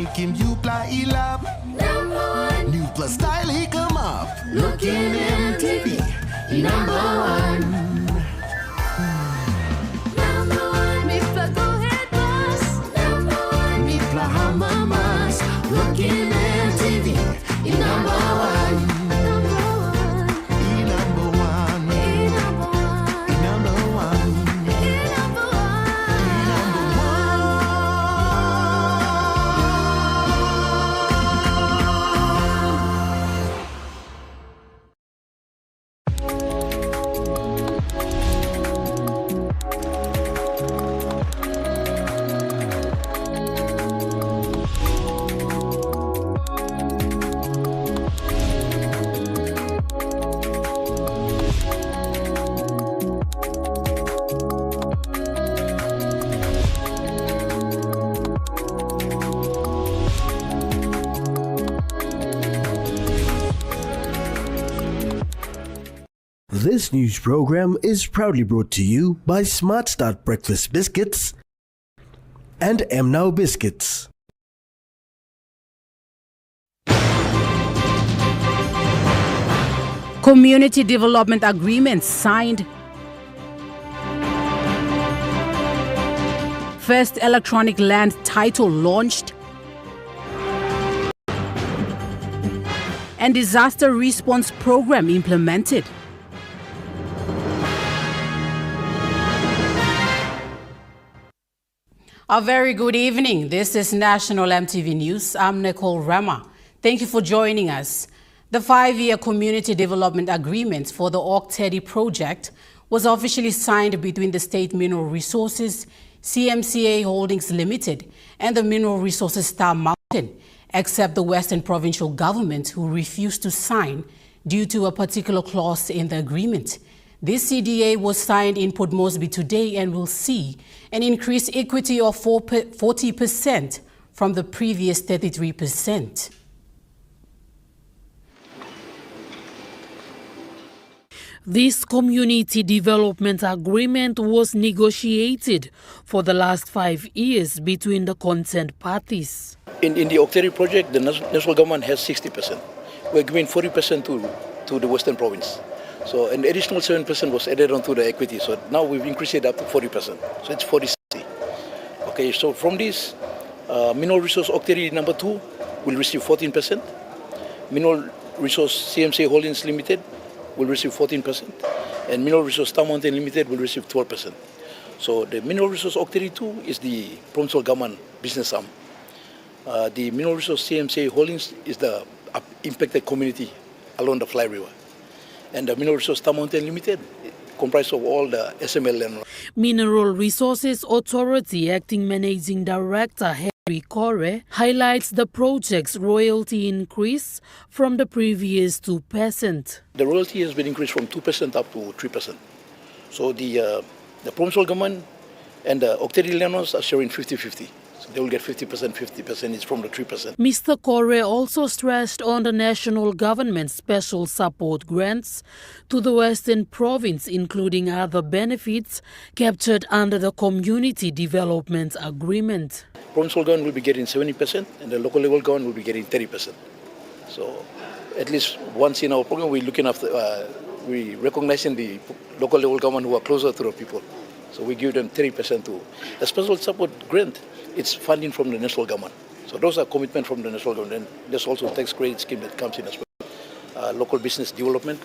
make him you play lap. New plus style he come up. Look in EMTV, he number one. Number one, me fla go head boss. Number one, me fla hammer mass. Look in EMTV, he number one. Number one, He number one. he number one, He number one. he number This news program is proudly brought to you by Smart Start Breakfast Biscuits and Now Biscuits. Community development agreements signed. First electronic land title launched. And disaster response program implemented. A very good evening. This is National EMTV News. I'm Nicole Rama. Thank you for joining us. The 5-year Community Development Agreement for the Tedi project was officially signed between the State Mineral Resources, CMCA Holdings Limited, and the Mineral Resources Star Mountain, except the Western Provincial Government, who refused to sign due to a particular clause in the agreement. This CDA was signed in Port Moresby today and will see an increased equity of 40% from the previous 33%. This community development agreement was negotiated for the last 5 years between the concerned parties. In the Tedi project, the national government has 60%. We're giving 40% to the Western Province. So an additional 7% was added onto the equity. So now we've increased it up to 40%. So it's 40-60. Okay, so from this, Mineral Resource Tedi number 2 will receive 14%. Mineral Resource CMCA Holdings Limited will receive 14%. And Mineral Resource Star Mountain Limited will receive 12%. So the Mineral Resource Tedi 2 is the provincial government business arm. The Mineral Resource CMCA Holdings is the impacted community along the Fly River. And the Mineral Resource Star Mountain Limited comprised of all the SML land. Mineral Resources Authority Acting Managing Director Henry Corre highlights the project's royalty increase from the previous 2%. The royalty has been increased from 2% up to 3%. So the provincial government and the Tedi landowners are sharing 50-50. So they will get 50%, 50% is from the 3%. Mr. Corre also stressed on the national government's special support grants to the Western Province, including other benefits captured under the Community Development Agreement. Provincial government will be getting 70% and the local level government will be getting 30%. So at least once in our program, we're looking after, we recognizing the local level government who are closer to the people. So we give them 30% to a special support grant. It's funding from the national government. So those are commitment from the national government. And there's also a tax credit scheme that comes in as well. Local business development.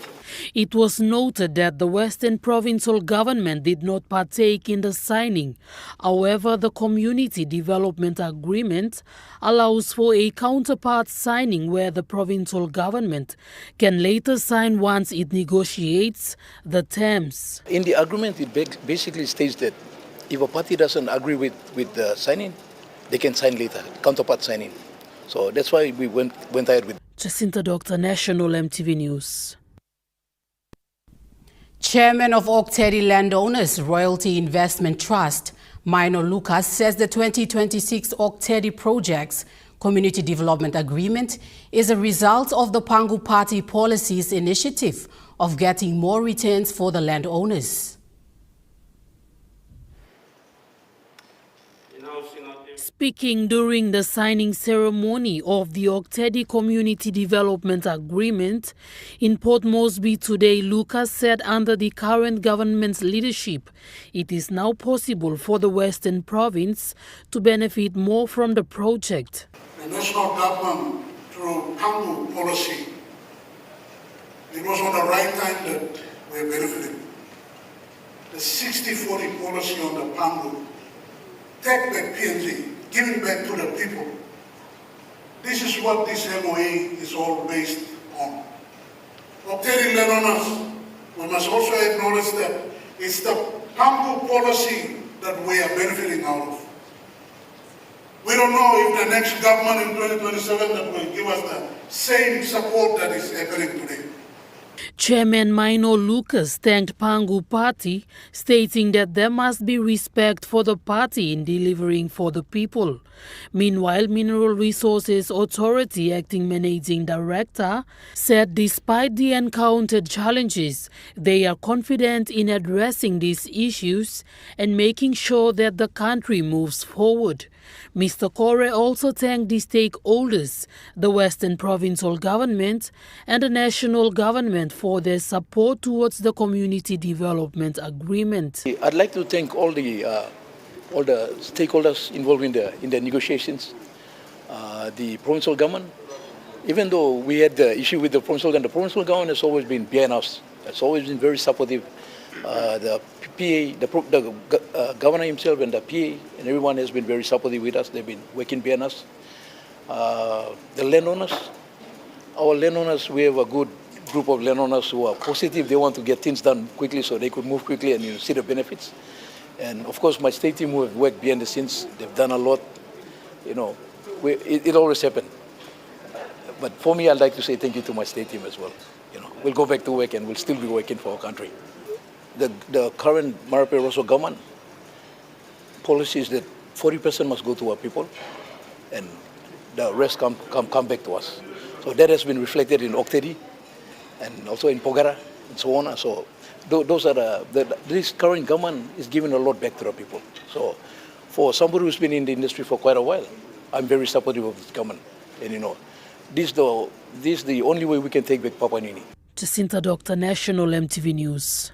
It was noted that the Western Provincial Government did not partake in the signing. However, the Community Development Agreement allows for a counterpart signing where the provincial government can later sign once it negotiates the terms. In the agreement, it basically states that if a party doesn't agree with the signing, they can sign later, counterpart signing. So that's why we went ahead with. Jacinta Doctor, National EMTV News. Chairman of Tedi Landowners Royalty Investment Trust, Minor Lucas, says the 2026 Tedi project's Community Development Agreement is a result of the Pangu Party policy's initiative of getting more returns for the landowners. Speaking during the signing ceremony of the Tedi Community Development Agreement in Port Moresby today, Lucas said under the current government's leadership, it is now possible for the Western Province to benefit more from the project. The national government, through Pangu policy, it was on the right time that we're benefiting. The 60-40 policy on the Pangu, take back PNG, giving back to the people. This is what this MOA is all based on. For Tedi landowners, we must also acknowledge that it's the Pangu policy that we are benefiting out of. We don't know if the next government in 2027 that will give us the same support that is happening today. Chairman Mino Lucas thanked Pangu Party, stating that there must be respect for the party in delivering for the people. Meanwhile, Mineral Resources Authority Acting Managing Director said despite the encountered challenges, they are confident in addressing these issues and making sure that the country moves forward. Mr. Kore also thanked the stakeholders, the Western Provincial Government and the National Government for their support towards the Community Development Agreement. I'd like to thank all the stakeholders involved in the negotiations. The provincial government, even though we had the issue with the provincial government has always been behind us. It's always been very supportive. The PA, the governor himself and the PA and everyone has been very supportive with us. They've been working behind us. The landowners, our landowners, we have a good group of landowners who are positive. They want to get things done quickly so they could move quickly and see the benefits. And of course, my state team who have worked behind the scenes, they've done a lot. It always happened. But for me, I'd like to say thank you to my state team as well. We'll go back to work and we'll still be working for our country. The current Marape Rosso government policy is that 40% must go to our people and the rest come back to us. So that has been reflected in Tedi and also in Pogara and so on. So those are this current government is giving a lot back to the people. So for somebody who's been in the industry for quite a while, I'm very supportive of this government. And this is the only way we can take back Papua New Guinea. Jacinta Doctor, National EMTV News.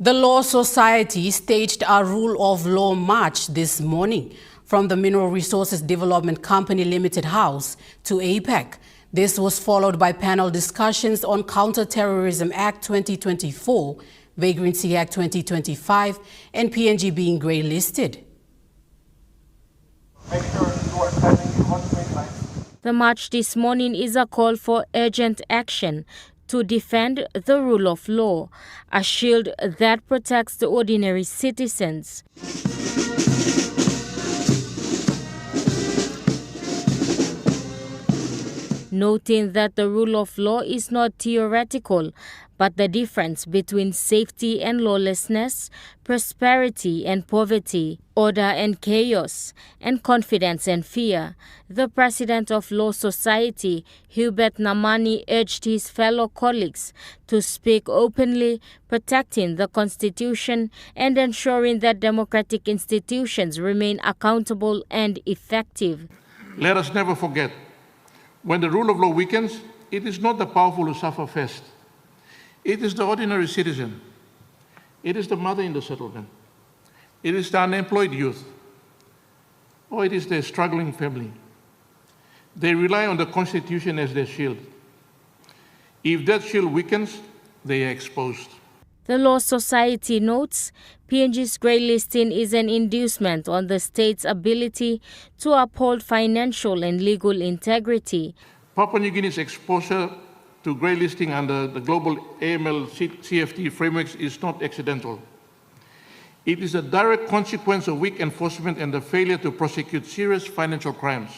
The Law Society staged a rule of law march this morning from the Mineral Resources Development Company Limited House to APEC. This was followed by panel discussions on Counter-Terrorism Act 2024, Vagrancy Act 2025, and PNG being grey-listed. Make sure you are standing in one straight line. The march this morning is a call for urgent action to defend the rule of law, a shield that protects the ordinary citizens. Noting that the rule of law is not theoretical, but the difference between safety and lawlessness, prosperity and poverty, order and chaos, and confidence and fear, the president of Law Society, Hubert Namani, urged his fellow colleagues to speak openly, protecting the Constitution and ensuring that democratic institutions remain accountable and effective. Let us never forget, when the rule of law weakens, it is not the powerful who suffer first. It is the ordinary citizen. It is the mother in the settlement. It is the unemployed youth. Or it is their struggling family. They rely on the Constitution as their shield. If that shield weakens, they are exposed. The Law Society notes PNG's grey listing is an inducement on the state's ability to uphold financial and legal integrity. Papua New Guinea's exposure to grey listing under the global AML-CFT frameworks is not accidental. It is a direct consequence of weak enforcement and the failure to prosecute serious financial crimes.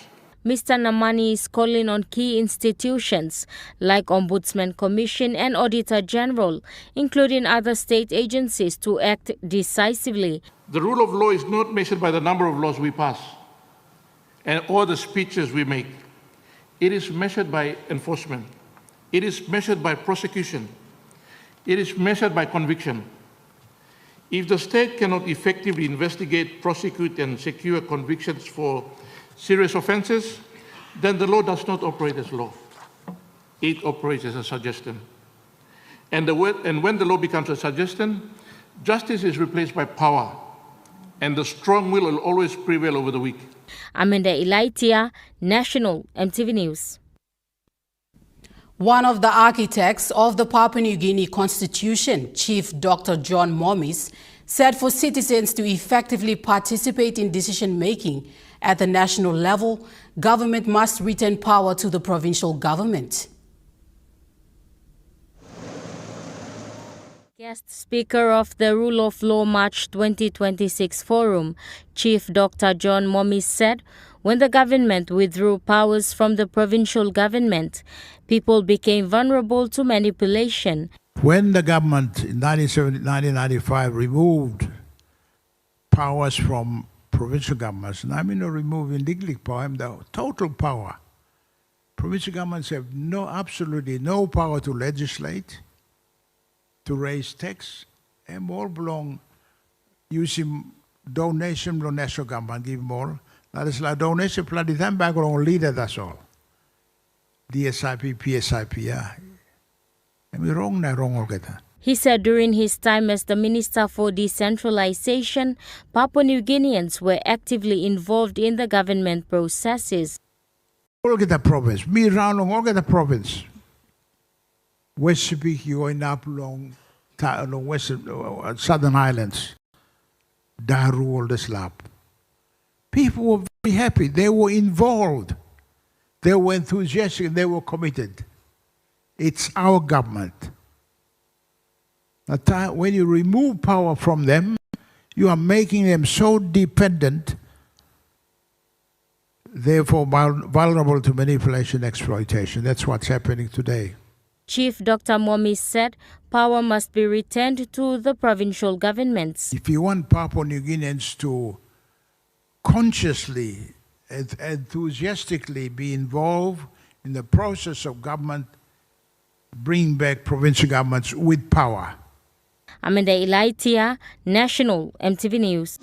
Mr. Namani is calling on key institutions like Ombudsman Commission and Auditor General, including other state agencies, to act decisively. The rule of law is not measured by the number of laws we pass or the speeches we make. It is measured by enforcement. It is measured by prosecution. It is measured by conviction. If the state cannot effectively investigate, prosecute, and secure convictions for serious offenses, then the law does not operate as law. It operates as a suggestion. And when the law becomes a suggestion, justice is replaced by power, and the strong will always prevail over the weak. Amanda Elaitia, National MTV News. One of the architects of the Papua New Guinea Constitution, Chief Dr. John Mommis, said for citizens to effectively participate in decision-making at the national level, government must return power to the provincial government. Guest speaker of the Rule of Law March 2026 Forum, Chief Dr. John Mommis said, when the government withdrew powers from the provincial government, people became vulnerable to manipulation. When the government in 1995 removed powers from provincial governments, and I mean not removing legal power, the total power, provincial governments have absolutely no power to legislate, to raise tax, and more belong using donation from national government, give more. That is like donation plan the time back on leader, that's all. DSIP, PSIP, yeah. Am I wrong? No, wrong altogether. He said during his time as the Minister for Decentralization, Papua New Guineans were actively involved in the government processes. All get the province. Me round all get the province. Westpac, you going up along Southern Highlands. Daru, all the slap. People were very happy. They were involved. They were enthusiastic. They were committed. It's our government. When you remove power from them, you are making them so dependent, therefore vulnerable to manipulation and exploitation. That's what's happening today. Chief Dr. Mommis said power must be returned to the provincial governments. If you want Papua New Guineans to consciously, enthusiastically be involved in the process of government, bring back provincial governments with power. Amanda Elaitia, National MTV News.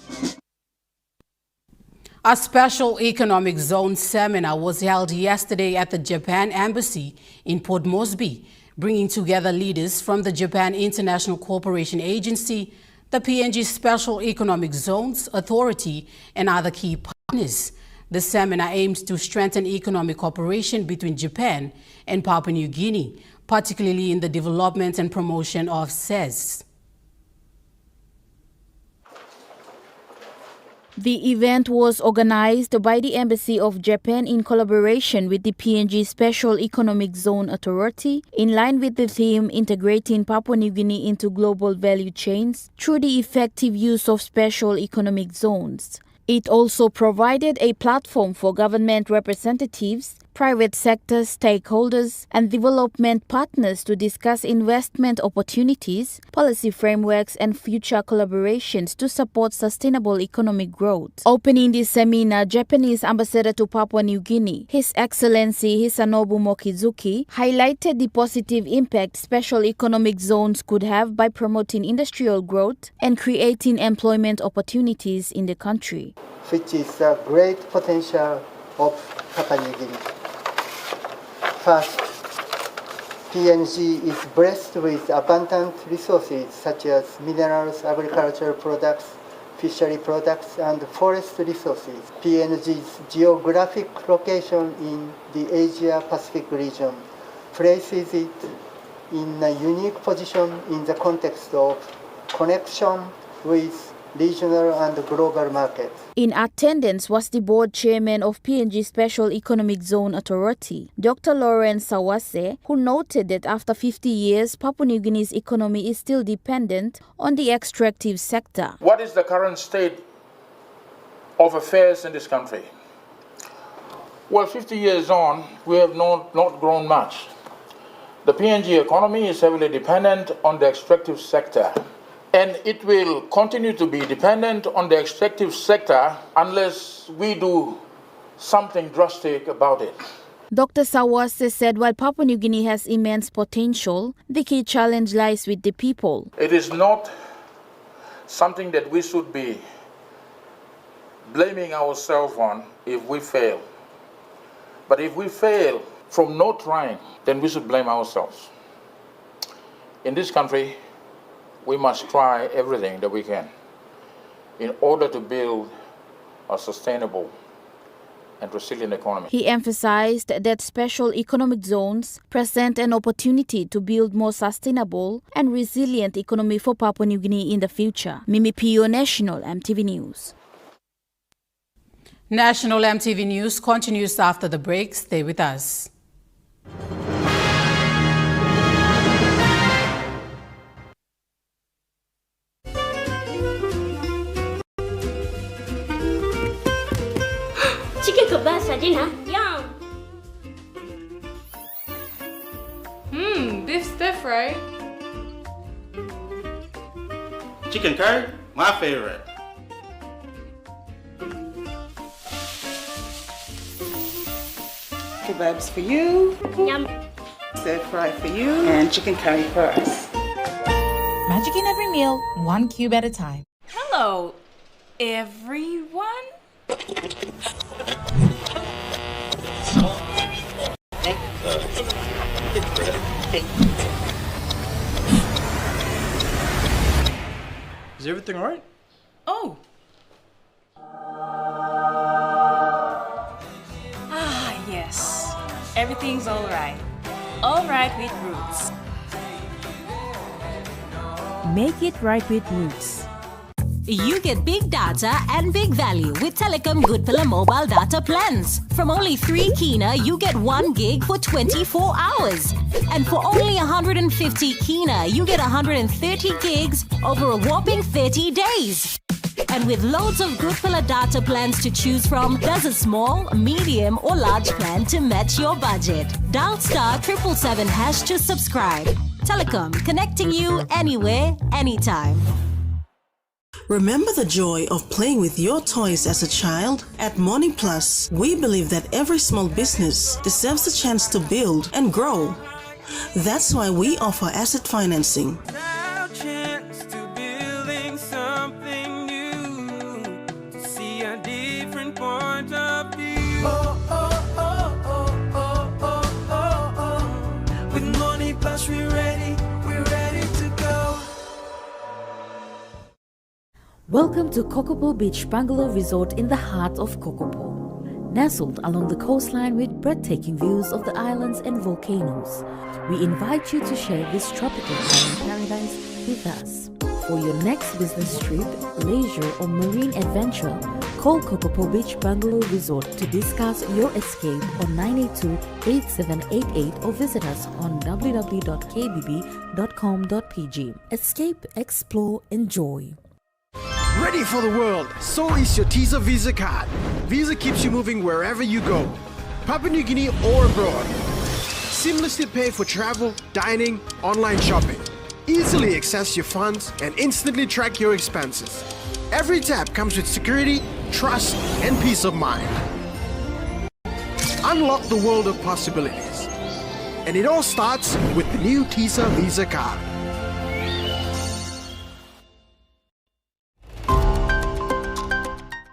A special economic zone seminar was held yesterday at the Japan Embassy in Port Moresby, bringing together leaders from the Japan International Cooperation Agency, the PNG Special Economic Zones Authority, and other key partners. The seminar aims to strengthen economic cooperation between Japan and Papua New Guinea, particularly in the development and promotion of CES. The event was organized by the Embassy of Japan in collaboration with the PNG Special Economic Zone Authority, in line with the theme integrating Papua New Guinea into global value chains through the effective use of special economic zones. It also provided a platform for government representatives, private sector stakeholders, and development partners to discuss investment opportunities, policy frameworks, and future collaborations to support sustainable economic growth. Opening this seminar, Japanese Ambassador to Papua New Guinea, His Excellency Hisanobu Mochizuki, highlighted the positive impact special economic zones could have by promoting industrial growth and creating employment opportunities in the country, which is a great potential of Papua New Guinea. First, PNG is blessed with abundant resources such as minerals, agricultural products, fishery products, and forest resources. PNG's geographic location in the Asia-Pacific region places it in a unique position in the context of connection with regional and global markets. In attendance was the board chairman of PNG Special Economic Zone Authority, Dr. Lawrence Sawase, who noted that after 50 years, Papua New Guinea's economy is still dependent on the extractive sector. What is the current state of affairs in this country? Well, 50 years on, we have not grown much. The PNG economy is heavily dependent on the extractive sector. And it will continue to be dependent on the extractive sector unless we do something drastic about it. Dr. Sawase said while Papua New Guinea has immense potential, the key challenge lies with the people. It is not something that we should be blaming ourselves on if we fail. But if we fail from not trying, then we should blame ourselves. In this country, we must try everything that we can in order to build a sustainable and resilient economy. He emphasized that special economic zones present an opportunity to build more sustainable and resilient economy for Papua New Guinea in the future. Mimi Pio, National MTV News. National MTV News continues after the break. Stay with us. Chicken kebab for dinner. Yum. Beef stir fry. Chicken curry, my favorite. Kebabs for you. Yum. Stir fry for you. And chicken curry for us. Magic in every meal, one cube at a time. Hello, everyone. Is everything all right? Oh. Yes. Everything's all right. All right with Roots. Make it right with Roots. You get big data and big value with Telecom Good Pillar mobile data plans. From only 3 kina, you get 1 gig for 24 hours. And for only 150 kina, you get 130 gigs over a whopping 30 days. And with loads of Good Pillar data plans to choose from, there's a small, medium or large plan to match your budget. Dial *777# to subscribe. Telecom, connecting you anywhere, anytime. Remember the joy of playing with your toys as a child? At Morning Plus, we believe that every small business deserves a chance to build and grow. That's why we offer asset financing. Welcome to Kokopo Beach Bungalow Resort in the heart of Kokopo. Nestled along the coastline with breathtaking views of the islands and volcanoes, we invite you to share this tropical island paradise with us. For your next business trip, leisure or marine adventure, call Kokopo Beach Bungalow Resort to discuss your escape on 982-8788 or visit us on www.kbb.com.pg. Escape, explore, enjoy. Ready for the world, so is your Teaser Visa card. Visa keeps you moving wherever you go, Papua New Guinea or abroad. Seamlessly pay for travel, dining, online shopping. Easily access your funds and instantly track your expenses. Every tap comes with security, trust, and peace of mind. Unlock the world of possibilities. And it all starts with the new Teaser Visa card.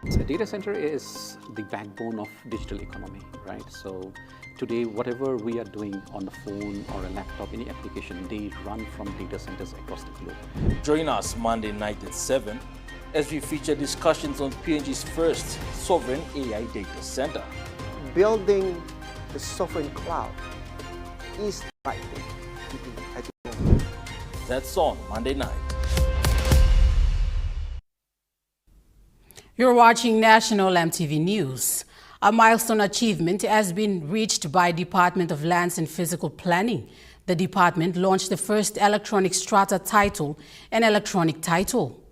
The data center is the backbone of digital economy, right? So today, whatever we are doing on the phone or a laptop, any application, they run from data centers across the globe. Join us Monday night at 7 as we feature discussions on PNG's first sovereign AI data center. Building the sovereign cloud is the right thing to do at the moment. That's on Monday night. You're watching National MTV News. A milestone achievement has been reached by Department of Lands and Physical Planning. The department launched the first electronic strata title and electronic title.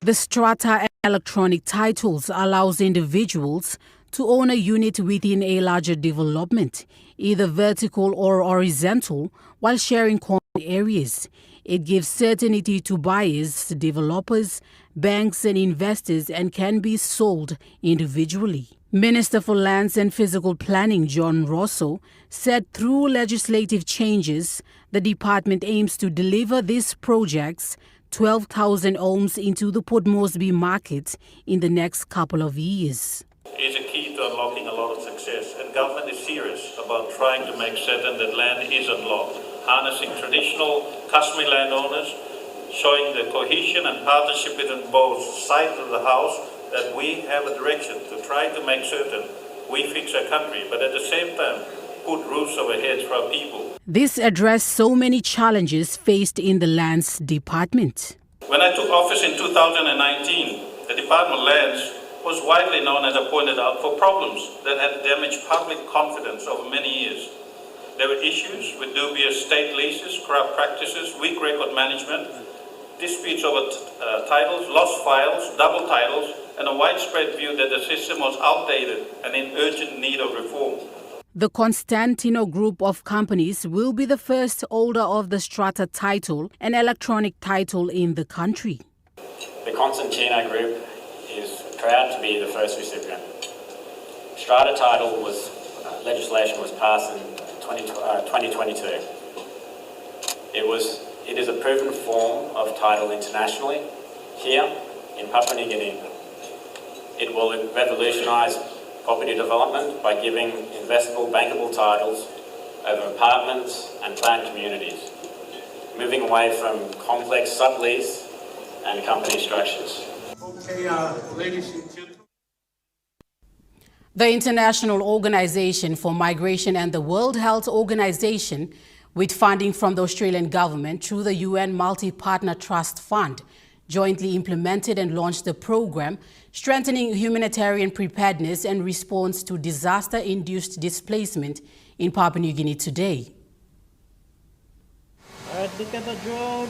The strata and electronic titles allows individuals to own a unit within a larger development, either vertical or horizontal, while sharing common areas. It gives certainty to buyers, developers, banks and investors and can be sold individually. Minister for Lands and Physical Planning John Rosso said through legislative changes, The department aims to deliver these projects, 12,000 homes, into the Port Moresby market in the next couple of years. Is a key to unlocking a lot of success, and government is serious about trying to make certain that land is unlocked, harnessing traditional customary landowners, showing the cohesion and partnership within both sides of the house, that we have a direction to try to make certain we fix our country, but at the same time put roofs over heads for our people. This addressed so many challenges faced in the Lands Department. When I took office in 2019, the Department of Lands was widely known, as I pointed out, for problems that had damaged public confidence over many years. There were issues with dubious state leases, corrupt practices, weak record management, disputes over titles, lost files, double titles, and a widespread view that the system was outdated and in urgent need of reform. The Constantino Group of companies will be the first holder of the Strata title, an electronic title in the country. The Constantino Group is proud to be the first recipient. Strata title legislation was passed in 2022. It is a proven form of title internationally. Here in Papua New Guinea, it will revolutionise property development by giving investable, bankable titles over apartments and planned communities, moving away from complex sublease and company structures. Okay, ladies and gentlemen. The International Organization for Migration and the World Health Organization, with funding from the Australian government through the UN Multi-Partner Trust Fund, jointly implemented and launched the program strengthening humanitarian preparedness and response to disaster-induced displacement in Papua New Guinea today. Look at the drone.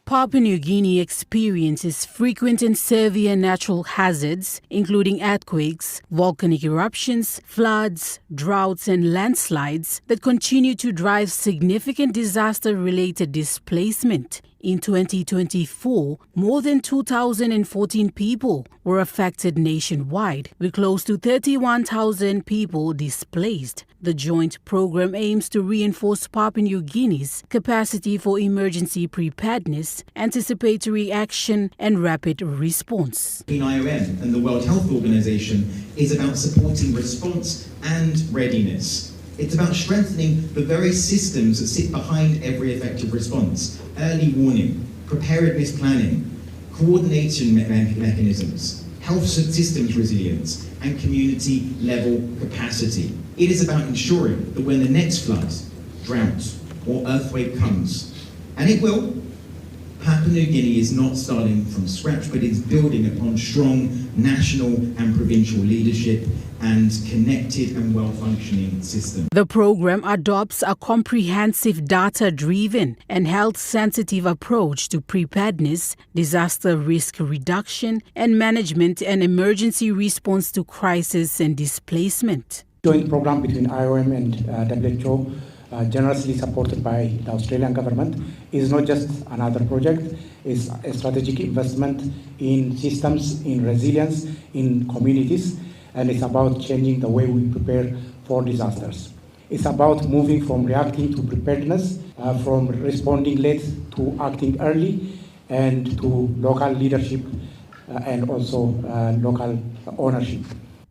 Papua New Guinea experiences frequent and severe natural hazards, including earthquakes, volcanic eruptions, floods, droughts, and landslides that continue to drive significant disaster-related displacement. In 2024, more than 2,014 people were affected nationwide, with close to 31,000 people displaced. The joint program aims to reinforce Papua New Guinea's capacity for emergency preparedness, anticipatory action, and rapid response. In IOM and the World Health Organization is about supporting response and readiness. It's about strengthening the very systems that sit behind every effective response: early warning, preparedness planning, coordination mechanisms, health systems resilience, and community-level capacity. It is about ensuring that when the next flood, drought, or earthquake comes, and it will, Papua New Guinea is not starting from scratch, but is building upon strong national and provincial leadership and connected and well-functioning system. The program adopts a comprehensive data-driven and health-sensitive approach to preparedness, disaster risk reduction, and management and emergency response to crisis and displacement. Joint program between IOM and WHO, generously supported by the Australian government, is not just another project. It's a strategic investment in systems, in resilience, in communities, and it's about changing the way we prepare for disasters. It's about moving from reacting to preparedness, from responding late to acting early, and to local leadership and also local ownership.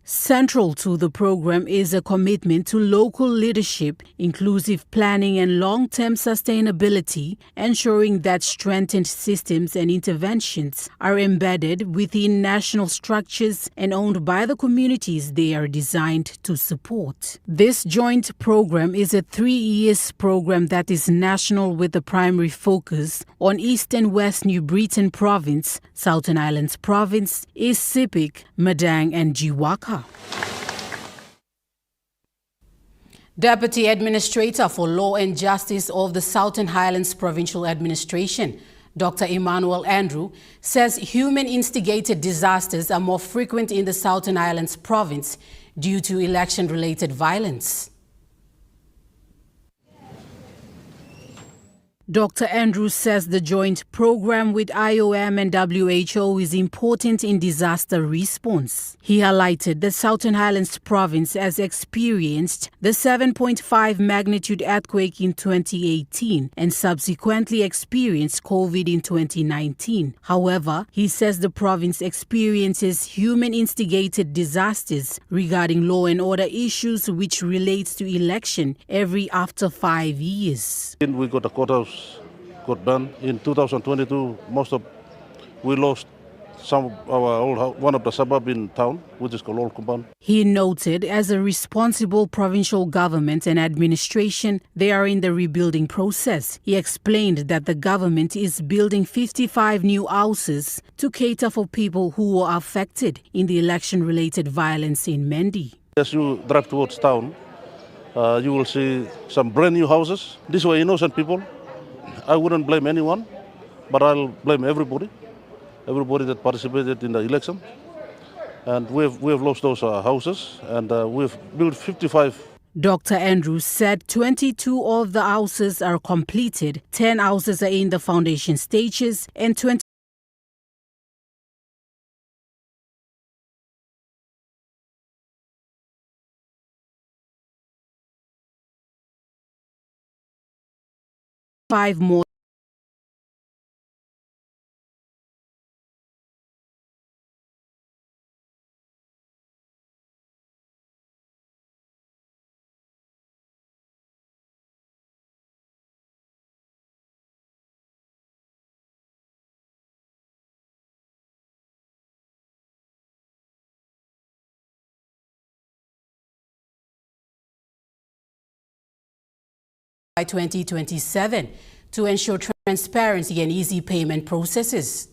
Central to the program is a commitment to local leadership, inclusive planning, and long-term sustainability, ensuring that strengthened systems and interventions are embedded within national structures and owned by the communities they are designed to support. This joint program is a 3-year program that is national, with the primary focus on East and West New Britain Province, Southern Islands Province, East Sepik, Madang, and Jiwaka. Deputy Administrator for Law and Justice of the Southern Highlands Provincial Administration, Dr. Emmanuel Andrew, says human-instigated disasters are more frequent in the Southern Highlands Province due to election-related violence. Dr. Andrews says the joint program with IOM and WHO is important in disaster response. He highlighted that Southern Highlands Province has experienced the 7.5 magnitude earthquake in 2018 and subsequently experienced COVID in 2019. However, he says the province experiences human-instigated disasters regarding law and order issues which relates to election every after 5 years. We got a courthouse got burned in 2022. We lost some of our old house, one of the suburb in town, which is called Old Compound. He noted as a responsible provincial government and administration, they are in the rebuilding process. He explained that the government is building 55 new houses to cater for people who were affected in the election-related violence in Mendi. As you drive towards town, you will see some brand new houses. These were innocent people. I wouldn't blame anyone, but I'll blame everybody that participated in the election. And we have lost those houses, and we've built 55. Dr. Andrews said 22 of the houses are completed, 10 houses are in the foundation stages, and 20 5 more. By 2027 to ensure transparency and easy payment processes.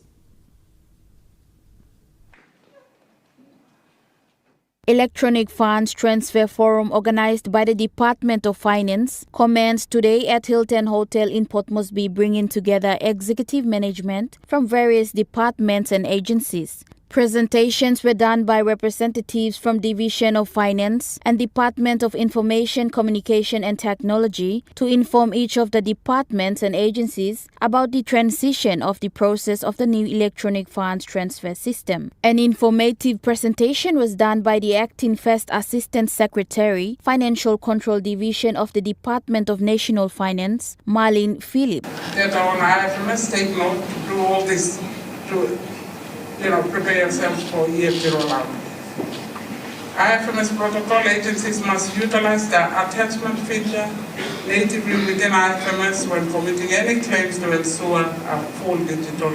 Electronic Funds Transfer Forum organized by the Department of Finance commenced today at Hilton Hotel in Port Moresby, bringing together executive management from various departments and agencies. Presentations were done by representatives from Division of Finance and Department of Information, Communication and Technology to inform each of the departments and agencies about the transition of the process of the new electronic funds transfer system. An informative presentation was done by the Acting First Assistant Secretary, Financial Control Division of the Department of National Finance, Marlene Philip. That our IFMS take note to do all this to prepare yourselves for EFT rollout. IFMS protocol agencies must utilize the attachment feature natively within IFMS when committing any claims to ensure a full digital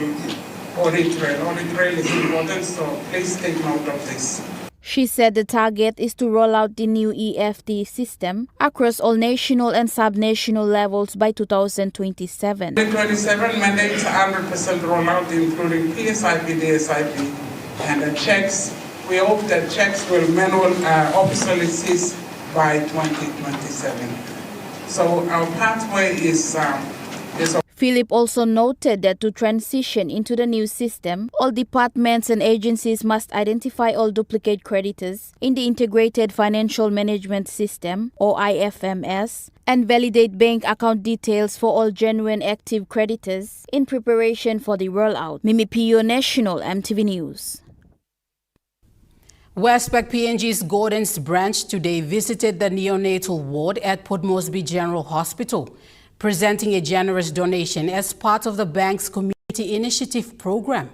audit trail. Audit trail is important, so please take note of this. She said the target is to roll out the new EFT system across all national and sub-national levels by 2027. The 27 mandates 100% rollout, including PSIP, DSIP, and the checks. We hope that checks will officially cease by 2027. So our pathway is Philip also noted that to transition into the new system, all departments and agencies must identify all duplicate creditors in the Integrated Financial Management System, or IFMS, and validate bank account details for all genuine active creditors in preparation for the rollout. Mimi Pio, National MTV News. Westpac PNG's Gordon's branch today visited the neonatal ward at Port Moresby General Hospital, presenting a generous donation as part of the bank's community initiative program.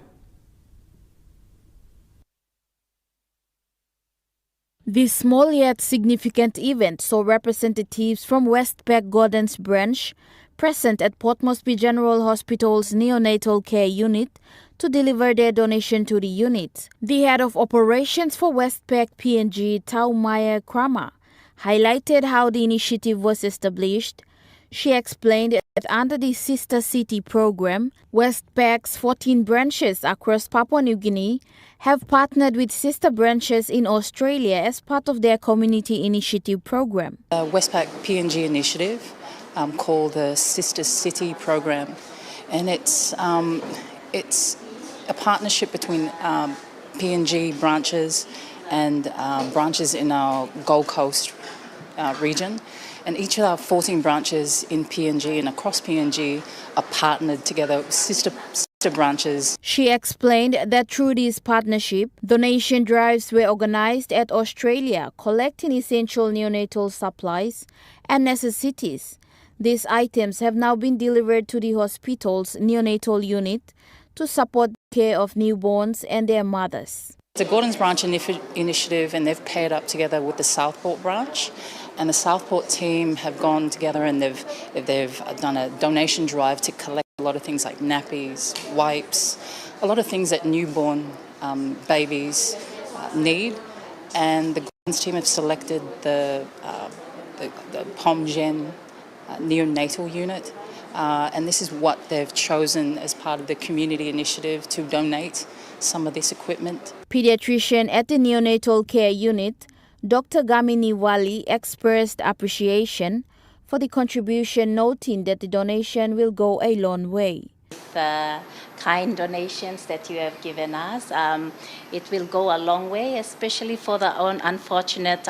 This small yet significant event saw representatives from Westpac Gordon's branch present at Port Moresby General Hospital's neonatal care unit to deliver their donation to the unit. The head of operations for Westpac PNG, Taumaya Krama, highlighted how the initiative was established. She explained that under the Sister City program, Westpac's 14 branches across Papua New Guinea have partnered with sister branches in Australia as part of their community initiative program. Westpac PNG initiative called the Sister City program, and it's a partnership between PNG branches and branches in our Gold Coast region. And each of our 14 branches in PNG and across PNG are partnered together with sister branches. She explained that through this partnership, donation drives were organized at Australia, collecting essential neonatal supplies and necessities. These items have now been delivered to the hospital's neonatal unit to support the care of newborns and their mothers. It's a Gordon's Branch initiative, and they've paired up together with the Southport branch. And the Southport team have gone together and they've done a donation drive to collect a lot of things like nappies, wipes, a lot of things that newborn babies need. And the Gordon's team have selected the POMGen neonatal unit. And this is what they've chosen as part of the community initiative to donate some of this equipment. Pediatrician at the neonatal care unit, Dr. Gamini Wali, expressed appreciation for the contribution, noting that the donation will go a long way. The kind donations that you have given us, it will go a long way, especially for the unfortunate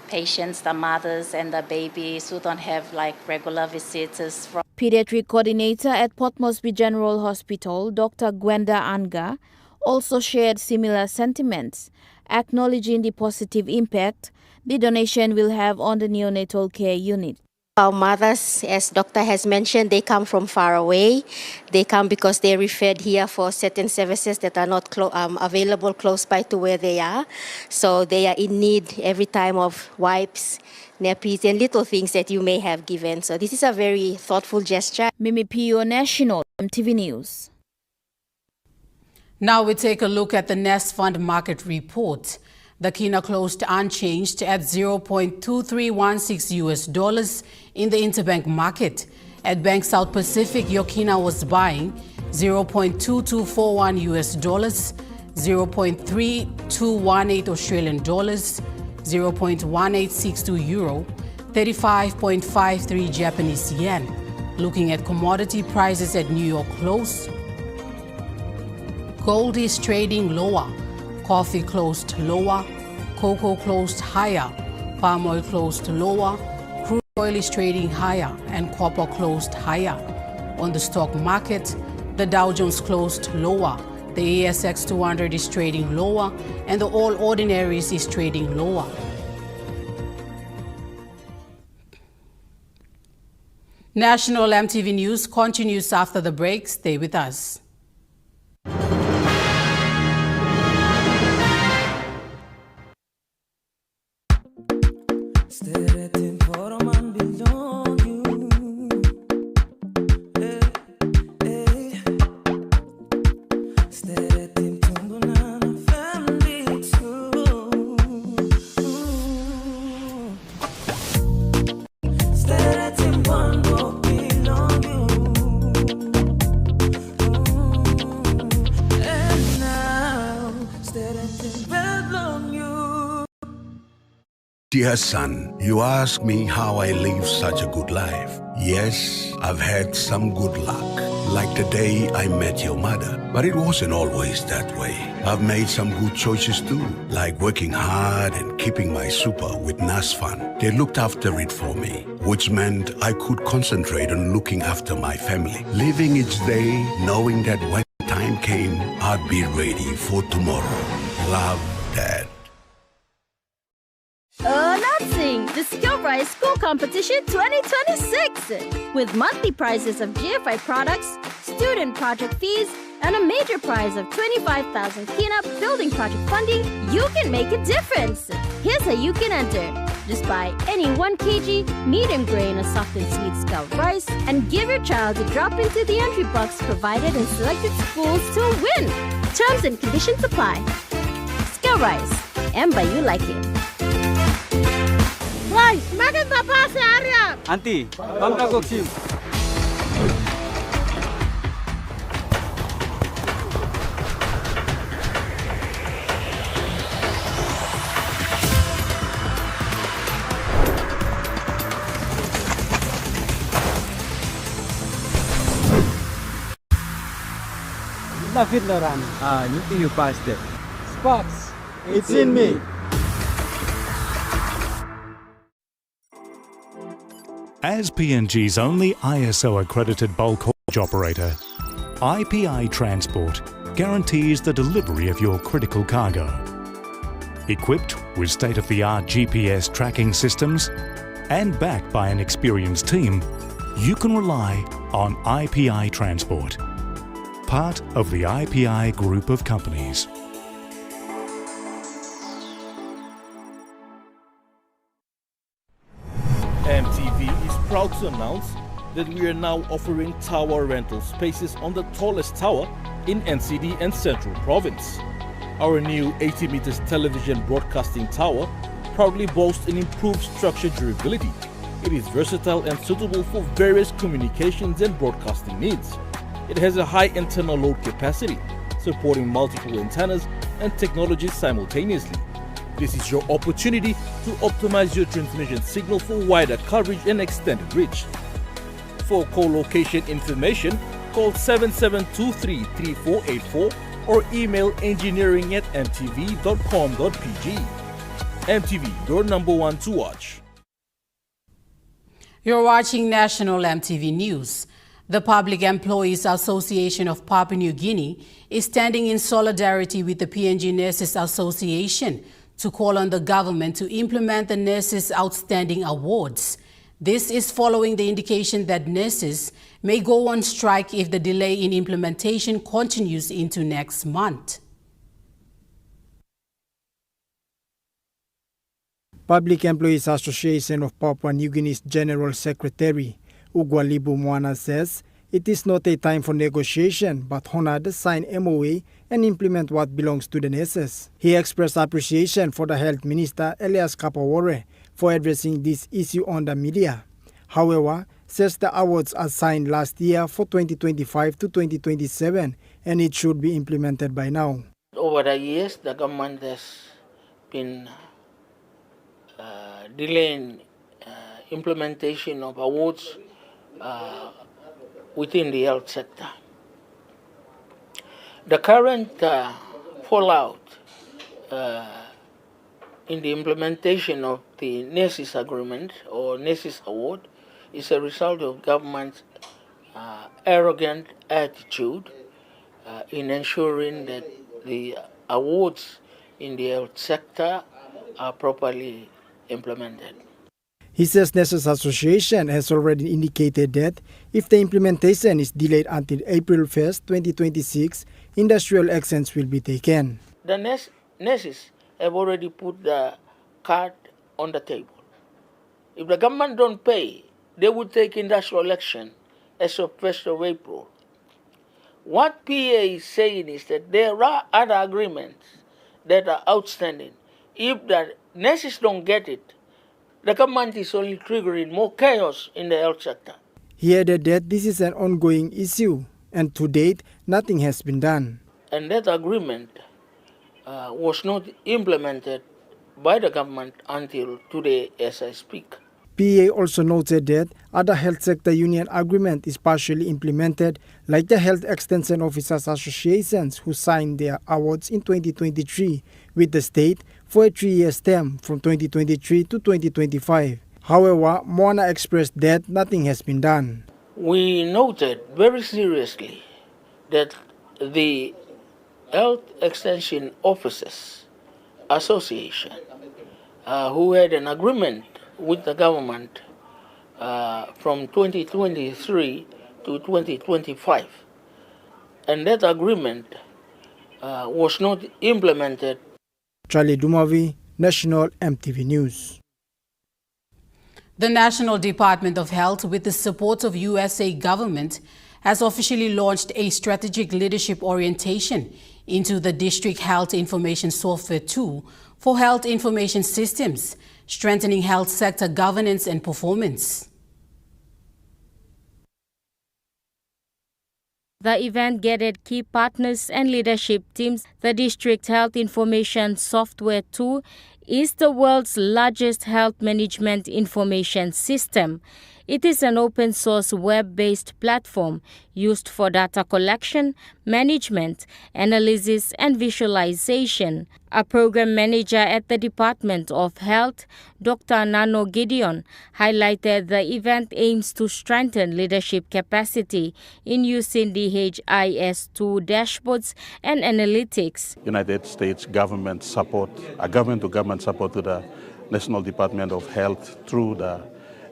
patients, the mothers and the babies who don't have like regular visitors. Pediatric coordinator at Port Moresby General Hospital, Dr. Gwenda Anga, also shared similar sentiments, acknowledging the positive impact the donation will have on the neonatal care unit. Our mothers, as doctor has mentioned, they come from far away. They come because they're referred here for certain services that are not available close by to where they are. So they are in need every time of wipes, nappies, and little things that you may have given. So this is a very thoughtful gesture. Mimi Pio, National EMTV News. Now we take a look at the Nest Fund market report. The Kina closed unchanged at $0.2316 US in the interbank market. At Bank South Pacific, your Kina was buying $0.2241 US, 0.3218 Australian dollars, 0.1862 euro, 35.53 Japanese yen. Looking at commodity prices at New York close, gold is trading lower. Coffee closed lower, cocoa closed higher, palm oil closed lower, crude oil is trading higher, and copper closed higher. On the stock market, the Dow Jones closed lower, the ASX 200 is trading lower, and the All Ordinaries is trading lower. National EMTV News continues after the break. Stay with us. Dear son, you ask me how I live such a good life. Yes, I've had some good luck, like the day I met your mother. But it wasn't always that way. I've made some good choices too, like working hard and keeping my super with NASFAN. They looked after it for me, which meant I could concentrate on looking after my family. Living each day, knowing that when time came, I'd be ready for tomorrow. Love, Dad. Announcing the SkillRise School Competition 2026! With monthly prizes of GFI products, student project fees, and a major prize of 25,000 Kina building project funding, you can make a difference! Here's how you can enter. Just buy any 1 kg medium grain or soft and sweet Scout rice and give your child a drop into the entry box provided in selected schools to win! Terms and conditions apply. SkillRise. And by you like it. Guys, maganda pa sa area! Auntie, bang kagoksim. David Loran. You think you passed it? Sparks. It's in me. As PNG's only ISO-accredited bulk haulage operator, IPI Transport guarantees the delivery of your critical cargo. Equipped with state-of-the-art GPS tracking systems and backed by an experienced team, you can rely on IPI Transport, part of the IPI group of companies. EMTV is proud to announce that we are now offering tower rental spaces on the tallest tower in NCD and Central Province. Our new 80 meters television broadcasting tower proudly boasts an improved structure durability. It is versatile and suitable for various communications and broadcasting needs. It has a high internal load capacity, supporting multiple antennas and technologies simultaneously. This is your opportunity to optimize your transmission signal for wider coverage and extended reach. For co-location information, call 7723-3484 or email engineering@mtv.com.pg. MTV, your number one to watch. You're watching National MTV News. The Public Employees Association of Papua New Guinea is standing in solidarity with the PNG Nurses Association to call on the government to implement the Nurses Outstanding Awards. This is following the indication that nurses may go on strike if the delay in implementation continues into next month. Public Employees Association of Papua New Guinea's General Secretary, Ugwalibu Mwana, says it is not a time for negotiation, but honor the signed MOA and implement what belongs to the nurses. He expressed appreciation for the Health Minister, Elias Kapawore, for addressing this issue on the media. However, says the awards are signed last year for 2025 to 2027 and it should be implemented by now. Over the years, the government has been delaying implementation of awards within the health sector. The current fallout in the implementation of the nurses agreement or nurses award is a result of government's arrogant attitude in ensuring that the awards in the health sector are properly implemented. He says Nurses Association has already indicated that if the implementation is delayed until April 1st, 2026, industrial actions will be taken. The nurses have already put the card on the table. If the government don't pay, they will take industrial action as of 1st of April. What PA is saying is that there are other agreements that are outstanding. If the nurses don't get it, the government is only triggering more chaos in the health sector. He added that this is an ongoing issue and to date, nothing has been done. And that agreement was not implemented by the government until today as I speak. PA also noted that other health sector union agreement is partially implemented, like the Health Extension Officers Associations who signed their awards in 2023 with the state for a 3-year term from 2023 to 2025. However, Moana expressed that nothing has been done. We noted very seriously that the Health Extension Officers Association, who had an agreement with the government from 2023 to 2025, and that agreement was not implemented. Charlie Dumavi, National MTV News. The National Department of Health, with the support of USA government, has officially launched a strategic leadership orientation into the District Health Information Software tool for health information systems, strengthening health sector governance and performance. The event gathered key partners and leadership teams. The District Health Information Software tool is the world's largest health management information system. It is an open-source web-based platform used for data collection, management, analysis, and visualization. A program manager at the Department of Health, Dr. Nano Gideon, highlighted the event aims to strengthen leadership capacity in using DHIS2 dashboards and analytics. United States government support, government-to-government support to the National Department of Health through the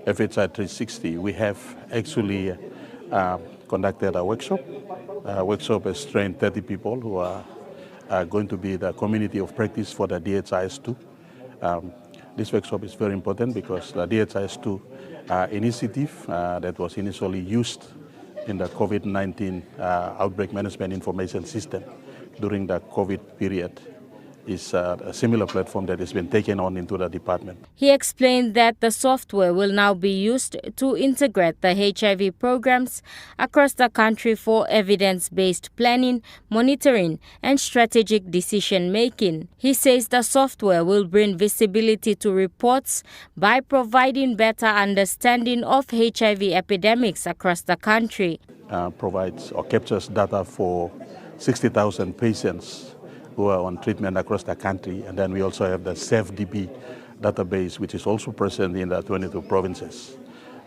FHI 360. We have actually conducted a workshop. Workshop has trained 30 people who are going to be the community of practice for the DHIS2. This workshop is very important because the DHIS2 initiative that was initially used in the COVID-19 outbreak management information system during the COVID period is a similar platform that has been taken on into the department. He explained that the software will now be used to integrate the HIV programs across the country for evidence-based planning, monitoring, and strategic decision-making. He says the software will bring visibility to reports by providing better understanding of HIV epidemics across the country. Provides or captures data for 60,000 patients who are on treatment across the country. And then we also have the SafeDB database, which is also present in the 22 provinces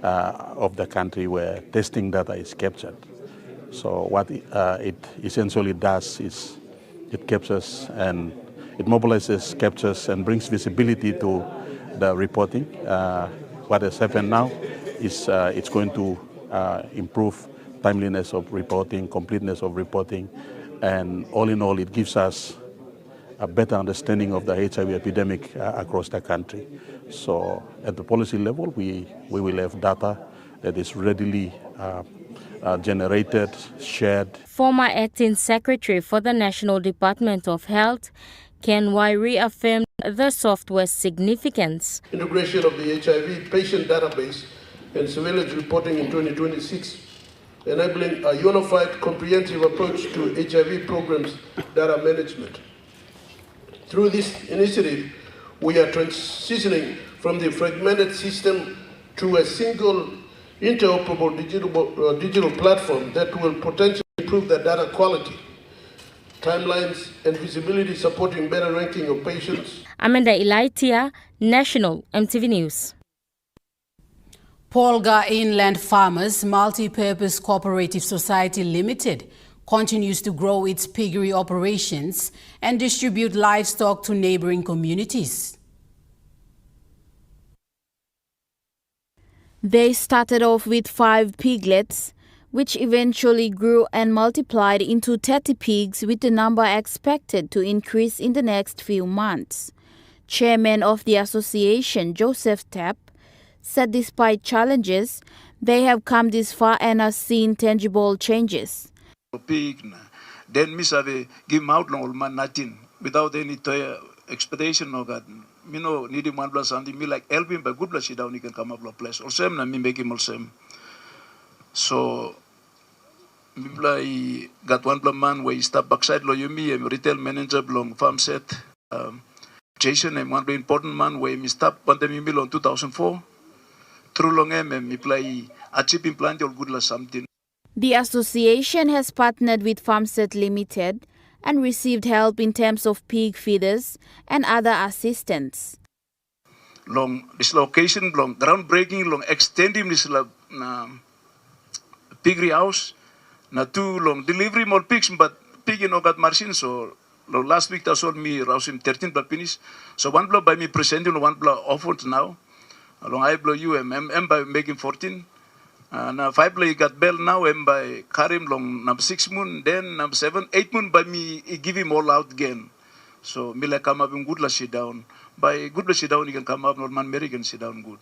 of the country where testing data is captured. So what it essentially does is it captures and it mobilizes, captures, and brings visibility to the reporting. What has happened now is it's going to improve timeliness of reporting, completeness of reporting, and all in all, it gives us a better understanding of the HIV epidemic across the country. So at the policy level, we will have data that is readily generated, shared. Former Acting Secretary for the National Department of Health, Ken Y, reaffirmed the software's significance. Integration of the HIV patient database and surveillance reporting in 2026, enabling a unified, comprehensive approach to HIV programs data management. Through this initiative, we are transitioning from the fragmented system to a single interoperable digital platform that will potentially improve the data quality, timelines, and visibility, supporting better ranking of patients. Amanda Ilaitia, National EMTV News. Polga Inland Farmers Multi-Purpose Cooperative Society Limited continues to grow its piggery operations and distribute livestock to neighboring communities. They started off with 5 piglets, which eventually grew and multiplied into 30 pigs, with the number expected to increase in the next few months. Chairman of the association, Joseph Tepp, said despite challenges, they have come this far and are seeing tangible changes. Then Miss Ave give out long man nothing without any expectation of that. Me no need him 1 plus something. Me like help him by good plus down he can come up with a place. Also na me make him also. So me play got 1 plus man where he stop backside lo you me retail manager belong farm set. Jason and 1 important man where me stop pandemic me long 2004. Through long me play a chip implant or good plus something. The association has partnered with Farmset Limited and received help in terms of pig feeders and other assistance. Long dislocation, long groundbreaking, long extending this piggery house. Na 2 long delivery more pigs, but pig no got machine. So last week they sold me rousing 13 block finish. So 1 block by me presenting, 1 block offered now. Along I blow you M by making 14. Now 5 play got bell now and by Karim long number 6 moon, then number 7, 8 moon by me give him all out again. So me like come up in good la sit down. By good la sit down you can come up Norman American sit down good.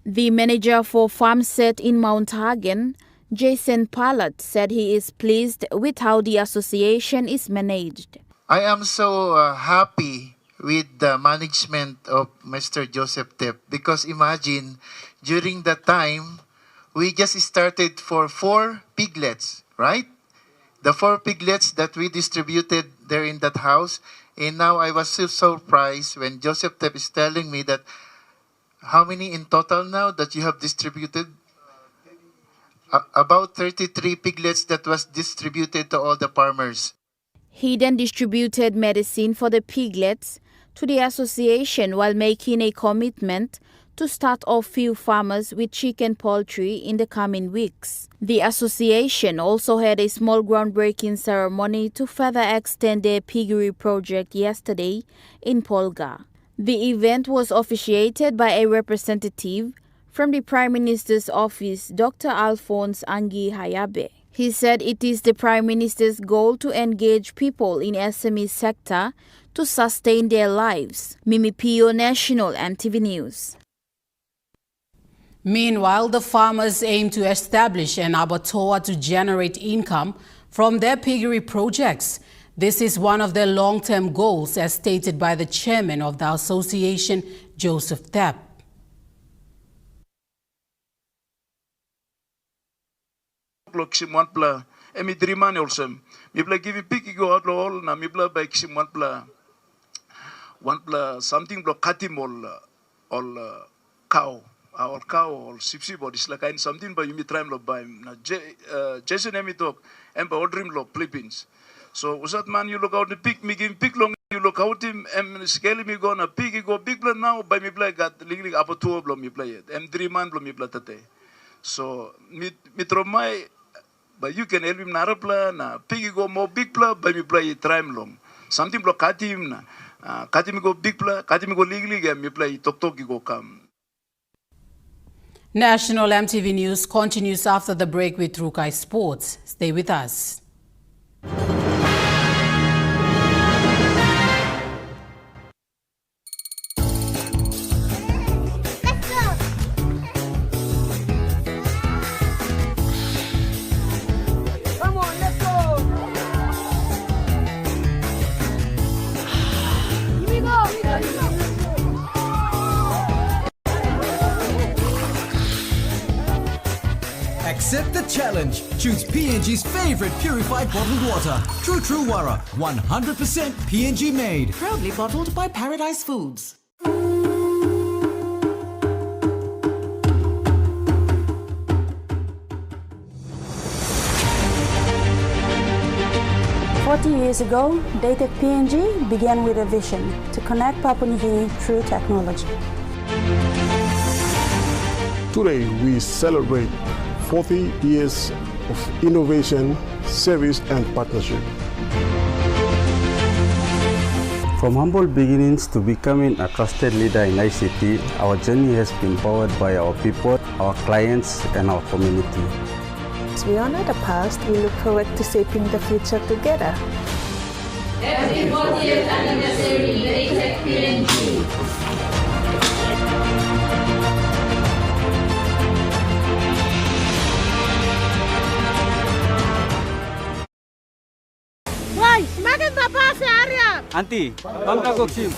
The manager for Farmset in Mount Hagen, Jason Pallat, said he is pleased with how the association is managed. I am so happy with the management of Mr. Joseph Tepp, because imagine during that time we just started for 4 piglets, right? The 4 piglets that we distributed there in that house. And now I was so surprised when Joseph Tepp is telling me that how many in total now that you have distributed? about 33 piglets that was distributed to all the farmers. He then distributed medicine for the piglets to the association while making a commitment to start off few farmers with chicken poultry in the coming weeks. The association also had a small groundbreaking ceremony to further extend their piggery project yesterday in Polga. The event was officiated by a representative from the Prime Minister's office, Dr. Alphonse Angi Hayabe. He said it is the Prime Minister's goal to engage people in SME sector to sustain their lives. Mimi Pio, National EMTV News. Meanwhile, the farmers aim to establish an abattoir to generate income from their piggery projects. This is one of their long-term goals, as stated by the chairman of the association, Joseph Tep. Emi dreamani also. Mi bla give pig go out all na mi bla by ksim one pla something bla katim all cow or sipsi bodies like in something by you try lo by na Jason emi talk and by ordering lo flippings. So was that man you look out the pig me give pig long you look out him and scale me go na pig go big bla now by me play got legally up to blo me play it. And 3 man blo me play tate. So me tromai. But you can help him narapla na pig go more big pla by me play time long. Something block katim na katim go big pla katim go legally game me play tok go come. National EMTV News continues after the break with Rukai Sports. Stay with us. Accept the challenge. Choose PNG's favorite purified bottled water. True Wara, 100% PNG made. Proudly bottled by Paradise Foods. 40 years ago, Dated PNG began with a vision to connect Papua New Guinea through technology. Today, we celebrate 40 years of innovation, service, and partnership. From humble beginnings to becoming a trusted leader in ICT, our journey has been powered by our people, our clients, and our community. As we honor the past, we look forward to shaping the future together. Happy 40th anniversary, Dated PNG. Why? Semakin apa si Arya? Anti, bangka koksim.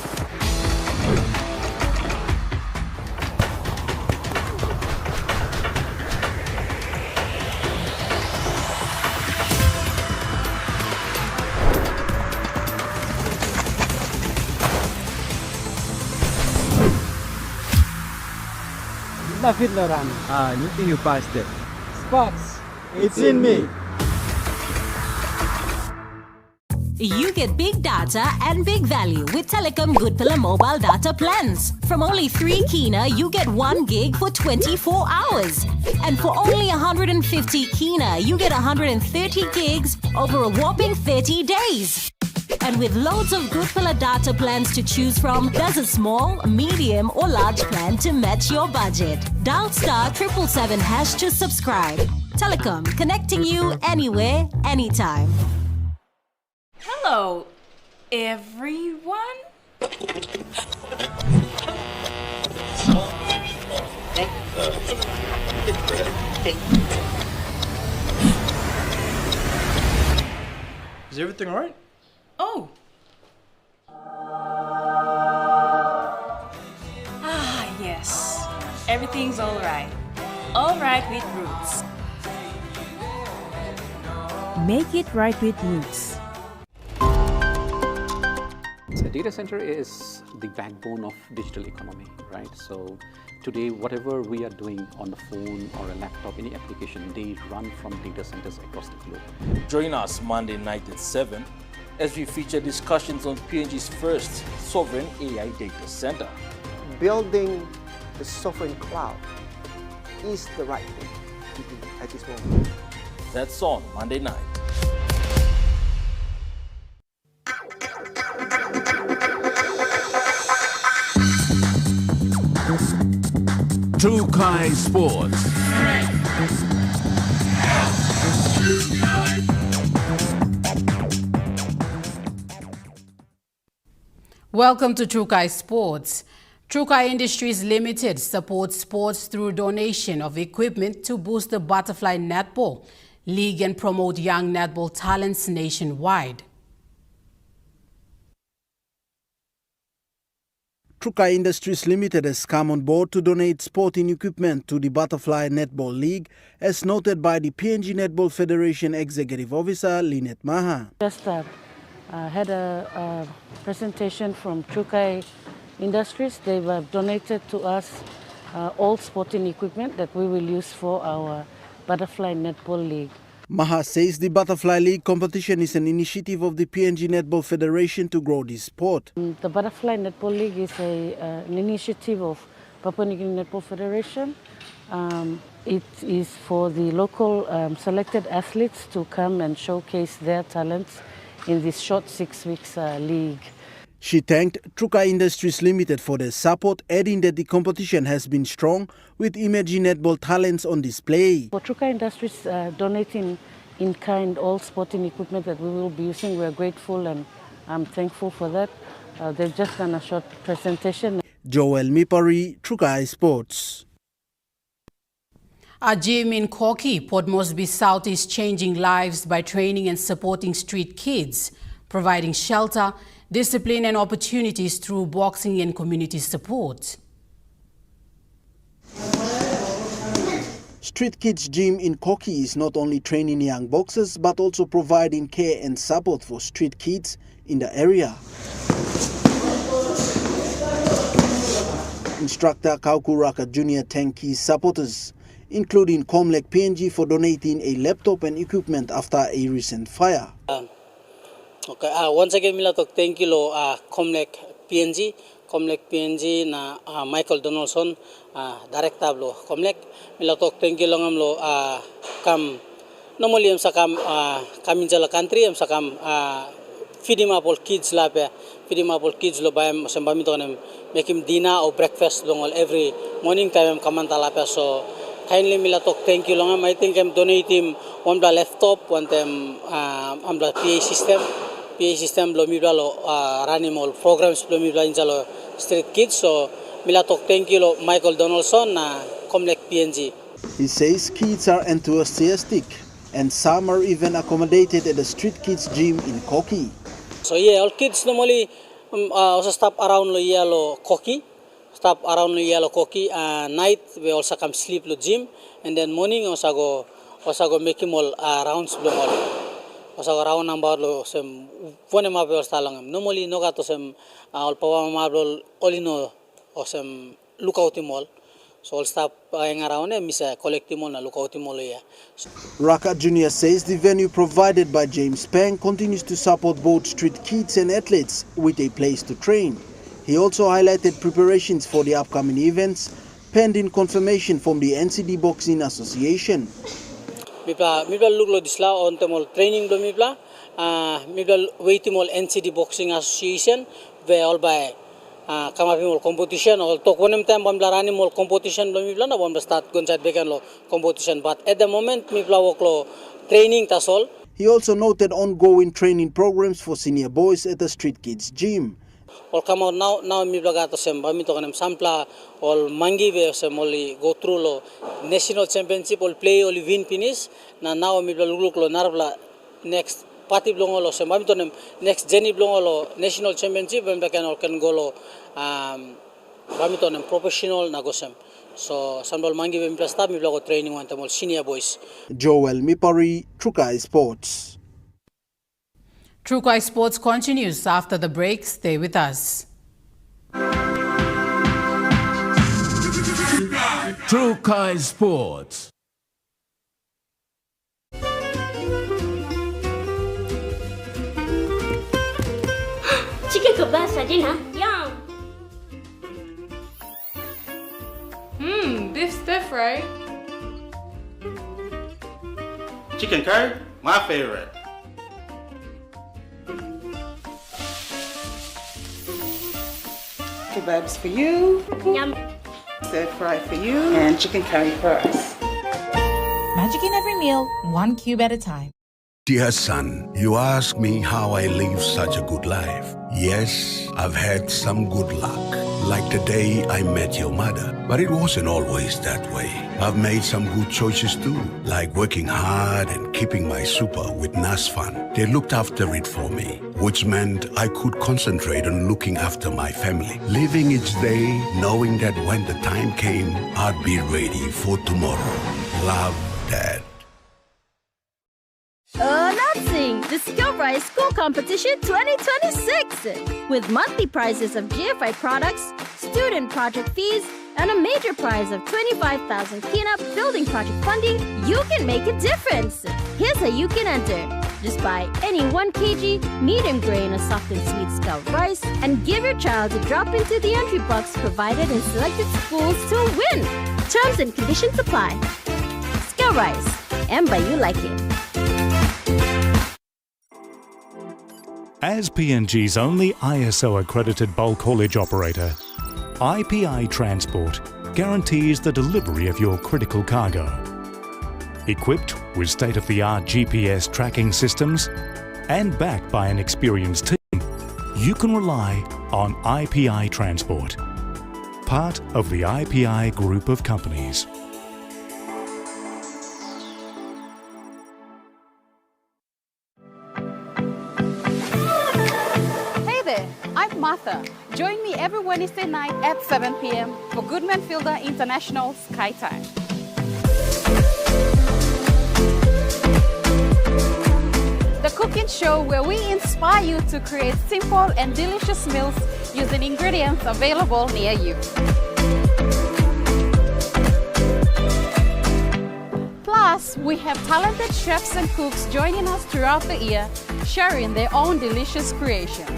David Loran. You think you passed it? Spots. It's in me. You get big data and big value with Telecom Goodpilla mobile data plans. From only 3 kina, you get 1 gig for 24 hours. And for only 150 kina, you get 130 gigs over a whopping 30 days. And with loads of Goodpilla data plans to choose from, there's a small, medium or large plan to match your budget. Dial *777# to subscribe. Telecom, connecting you anywhere, anytime. Hello, everyone. Is everything all right? Oh. Yes. Everything's all right. All right with Roots. Make it right with Roots. A data center is the backbone of digital economy, right? So today, whatever we are doing on the phone or a laptop, any application, they run from data centers across the globe. Join us Monday night at 7 as we feature discussions on PNG's first sovereign AI data center. Building the sovereign cloud is the right thing to do at this moment. That's on Monday night. Trukai Sports. Welcome to Trukai Sports. Trukai Industries Limited supports sports through donation of equipment to boost the Butterfly Netball League and promote young netball talents nationwide. Trukai Industries Limited has come on board to donate sporting equipment to the Butterfly Netball League, as noted by the PNG Netball Federation Executive Officer Lynette Maha. Just had a presentation from Trukai Industries. They have donated to us all sporting equipment that we will use for our Butterfly Netball League. Maha says the Butterfly League competition is an initiative of the PNG Netball Federation to grow this sport. The Butterfly Netball League is an initiative of Papua New Guinea Netball Federation. It is for the local selected athletes to come and showcase their talents in this short 6 weeks league. She thanked Trukai Industries Limited for their support, adding that the competition has been strong with emerging netball talents on display. For Trukai Industries donating in kind all sporting equipment that we will be using, we're grateful and I'm thankful for that. They've just done a short presentation. Joel Mipari, Trukai Sports. A gym in Koki, Port Moresby South, is changing lives by training and supporting street kids, providing shelter, discipline and opportunities through boxing and community support. Street Kids Gym in Koki is not only training young boxers but also providing care and support for street kids in the area. Instructor Kaukuraka Junior thanked his supporters, including Comlec PNG, for donating a laptop and equipment after a recent fire. Okay, once again, milatok thank you lo Comlec PNG na Michael Donaldson, director lo Comlec. Milatok thank you lang lo kam normally am sakam kaminjala country am sakam fidimapol kids la pe fidimapol kids lo bayam sembami to nem make him dinner or breakfast long every morning time am kamantala pe. So kindly milatok thank you lang. I think I'm donating one the laptop, one them the PA system lo mibla lo running all programs lo mibla injalo street kids. So milatok thank you lo Michael Donaldson na Comlec PNG. He says kids are enthusiastic and some are even accommodated at the Street Kids Gym in Koki. So yeah, all kids normally also stop around lo yellow Koki. Stop around lo yellow Koki. Night we also come sleep lo gym, and then morning also go make him all rounds lo all. Also go round number lo sem phone ma pe osta lang. Normally no ga to sem all power ma lo olino or sem lookout mall. So all stop hang around and miss collective mall na lookout mall ya. Raka Junior says the venue provided by James Pang continues to support both street kids and athletes with a place to train. He also highlighted preparations for the upcoming events, pending confirmation from the NCD Boxing Association. Mipla look lo disla on temol training do mipla waitimol NCD Boxing Association ve all by kamapimol competition all to konem time bamla rani mol competition lo mipla na bamla start gonjat bekan lo competition, but at the moment mipla work lo training tasol. He also noted ongoing training programs for senior boys at the Street Kids Gym. All come out now mi blaga to sem bami to kanem sampla all mangi ve sem only go through lo national championship all play only win finish na now mi blog lo narvla next party blong lo sem bami to nem next jenny blong lo national championship when can go lo bami to nem professional na go sem. So sambal mangi ve mi plasta mi blog training one all senior boys. Joel Mipari, Trukai Sports. True Kai Sports continues after the break. Stay with us. True Kai Sports. Chicken kebab saja na. Yum. Beef stiff, right? Chicken curry, my favorite. Kebabs for you. Yum. Stir fry for you. And chicken curry for us. Magic in every meal, one cube at a time. Dear son, you ask me how I live such a good life. Yes, I've had some good luck, like the day I met your mother. But it wasn't always that way. I've made some good choices too, like working hard and keeping my super with NASFAN. They looked after it for me, which meant I could concentrate on looking after my family, living each day knowing that when the time came, I'd be ready for tomorrow. Love, Dad. Announcing the Skill Rise School Competition 2026 with monthly prizes of GFI products, student project fees, and a major prize of 25,000 Kina building project funding. You can make a difference. Here's how you can enter. Just buy any 1 kg medium grain or soft and sweet Scout rice and give your child a drop into the entry box provided in selected schools to win. Terms and conditions apply. Skill Rise. And by you like it. As PNG's only ISO-accredited bulk haulage operator, IPI Transport guarantees the delivery of your critical cargo. Equipped with state-of-the-art GPS tracking systems and backed by an experienced team, you can rely on IPI Transport, part of the IPI group of companies. I'm Martha. Join me every Wednesday night at 7 p.m. for Goodman Fielder International Sky Time. The cooking show where we inspire you to create simple and delicious meals using ingredients available near you. Plus, we have talented chefs and cooks joining us throughout the year, sharing their own delicious creations.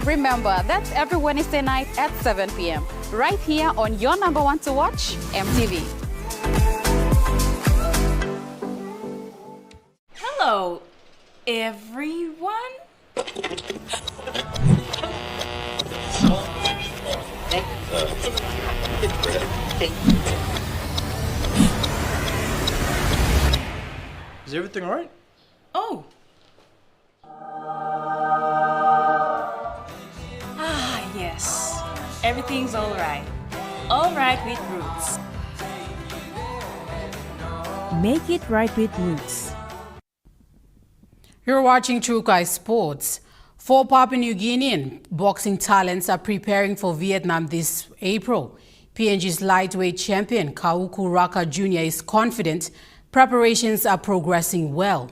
Remember, that's every Wednesday night at 7 p.m. right here on your number one to watch, MTV. Hello, everyone. Is everything all right? Oh. Yes, everything's all right. All right with Roots. Make it right with Roots. You're watching True Kai Sports. 4 Papua New Guinean boxing talents are preparing for Vietnam this April. PNG's lightweight champion Kauku Raka Jr. is confident preparations are progressing well.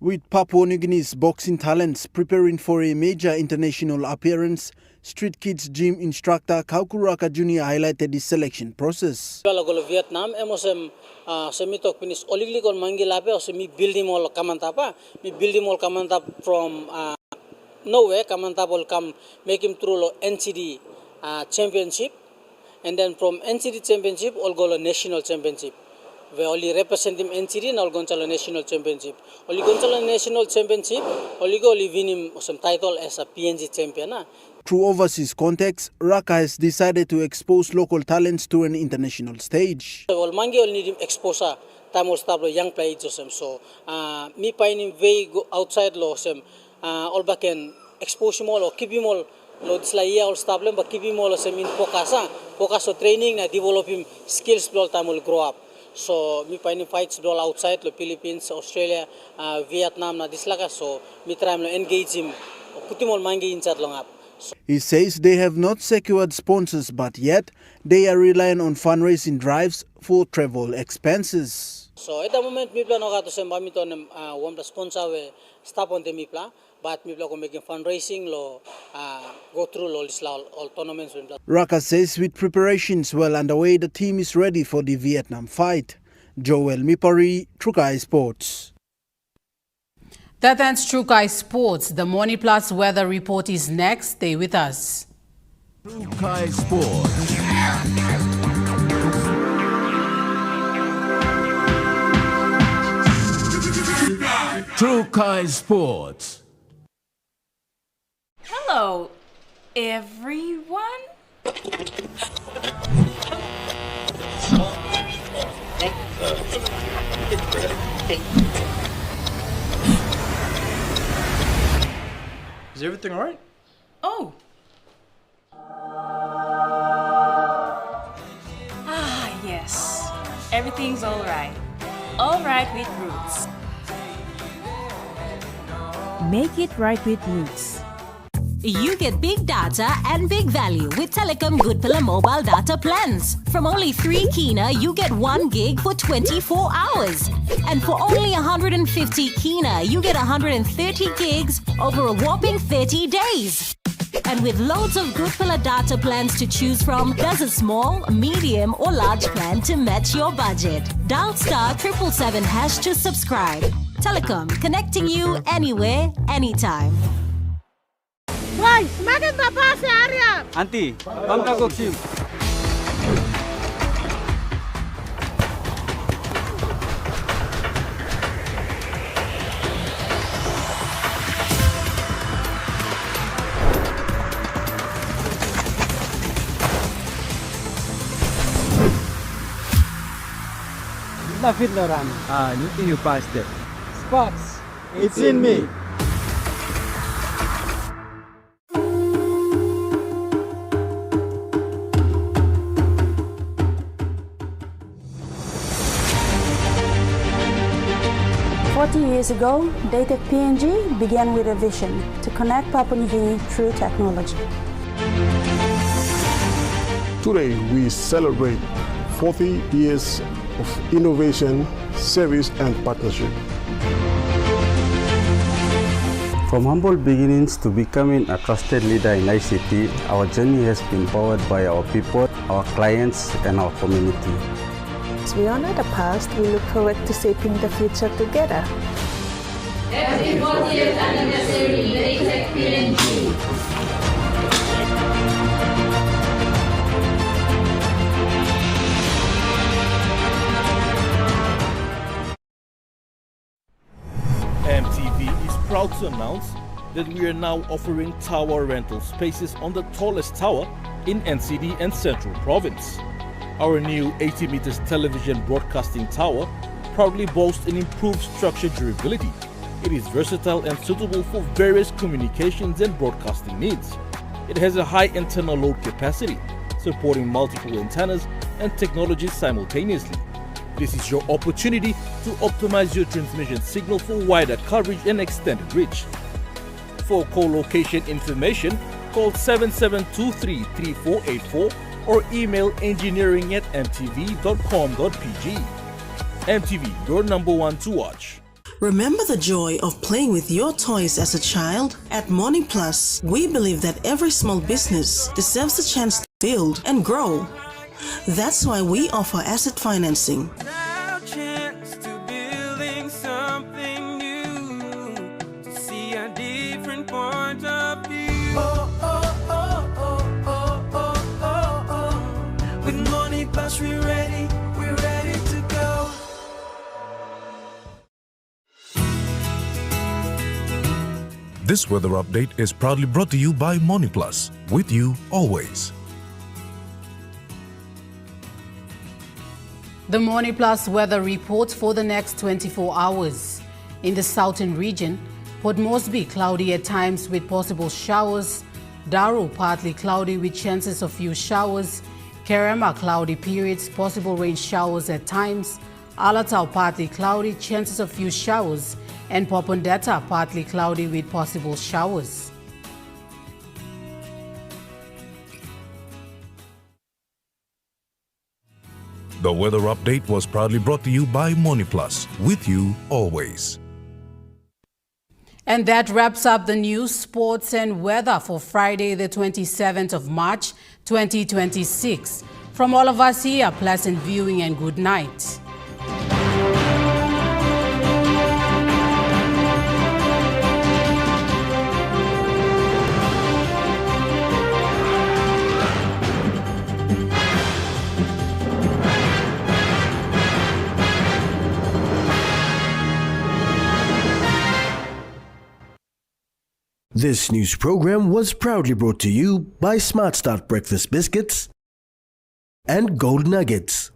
With Papua New Guinea's boxing talents preparing for a major international appearance, Street Kids gym instructor Kauku Raka Jr. highlighted the selection process. Vietnam emosem semitok finish oliglikon mangilape o semi building all kamantapa mi building all kamantap from nowhere kamantap will come make him through NCD championship, and then from NCD championship all go to national championship. We only represent him NCD and all Gonzalo National Championship. Only Gonzalo National Championship, only go win him some title as a PNG champion. Through overseas contacts, Raka has decided to expose local talents to an international stage. Well, mangi only need him exposure time will start young players so me find him way go outside lo sem all back and expose him all or keep him all lo this like all stop them but keep him all sem in focus on training na develop him skills all time will grow up. So me find fights all outside the Philippines, Australia, Vietnam na dislaka so me try to engage him kutimol mangi inside long up. He says they have not secured sponsors, but yet they are relying on fundraising drives for travel expenses. So at the moment, mi plan okato sa mamito ng one sponsor we stop on the mi plan, but mi plan ko making fundraising lo go through lo all tournaments. Raka says with preparations well underway, the team is ready for the Vietnam fight. Joel Mipari, Trukai Sports. That ends Trukai Sports. The Morning Plus weather report is next. Stay with us. Trukai Sports. Trukai Sports. Hello, everyone. Is everything alright? Oh. Yes. Everything's alright. Alright with Roots. Make it right with Roots. You get big data and big value with Telecom Good Pillar mobile data plans. From only 3 kina, you get 1 gig for 24 hours. And for only 150 kina, you get 130 gigs over a whopping 30 days. And with loads of Good Pillar data plans to choose from, there's a small, medium or large plan to match your budget. Dial *777# to subscribe. Telecom, connecting you anywhere, anytime. Why? Semakin bapak si Arya. Auntie, bangka goksim. Lafit Loran. Anything you passed it. Sparks, it's in me. Years ago, Dated PNG began with a vision to connect Papua New Guinea through technology. Today, we celebrate 40 years of innovation, service, and partnership. From humble beginnings to becoming a trusted leader in ICT, our journey has been powered by our people, our clients, and our community. As we honor the past, we look forward to shaping the future together. Happy 40th anniversary, Dated PNG. EMTV is proud to announce that we are now offering tower rental spaces on the tallest tower in NCD and Central Province. Our new 80 meters television broadcasting tower proudly boasts an improved structure durability. It is versatile and suitable for various communications and broadcasting needs. It has a high internal load capacity, supporting multiple antennas and technologies simultaneously. This is your opportunity to optimize your transmission signal for wider coverage and extended reach. For co-location information, call 7723-3484 or email engineering@mtv.com.pg. MTV, your number one to watch. Remember the joy of playing with your toys as a child? At Morning Plus, we believe that every small business deserves a chance to build and grow. That's why we offer asset financing. This weather update is proudly brought to you by Morning Plus, with you always. The Morning Plus weather report for the next 24 hours. In the southern region, Port Moresby cloudy at times with possible showers. Daru partly cloudy with chances of few showers. Kerema cloudy periods, possible rain showers at times. Alatau partly cloudy, chances of few showers. And Popondetta partly cloudy with possible showers. The weather update was proudly brought to you by MoneyPlus, with you always. And that wraps up the news, sports and weather for Friday, the 27th of March, 2026. From all of us here, pleasant viewing and good night. This news program was proudly brought to you by Smart Start Breakfast Biscuits and Gold Nuggets.